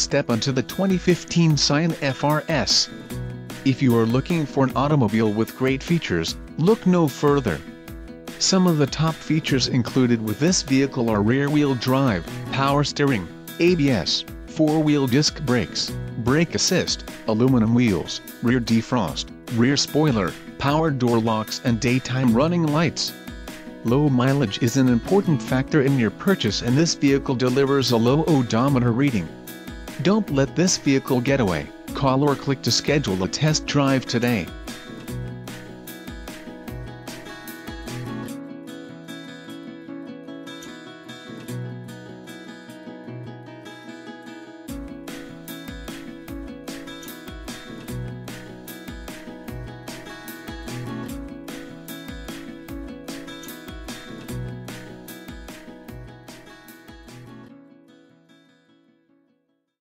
step onto the 2015 Scion FRS. If you are looking for an automobile with great features, look no further. Some of the top features included with this vehicle are rear-wheel drive, power steering, ABS, 4-wheel disc brakes, brake assist, aluminum wheels, rear defrost, rear spoiler, power door locks and daytime running lights. Low mileage is an important factor in your purchase, and this vehicle delivers a low odometer reading. Don't let this vehicle get away. Call or click to schedule a test drive today.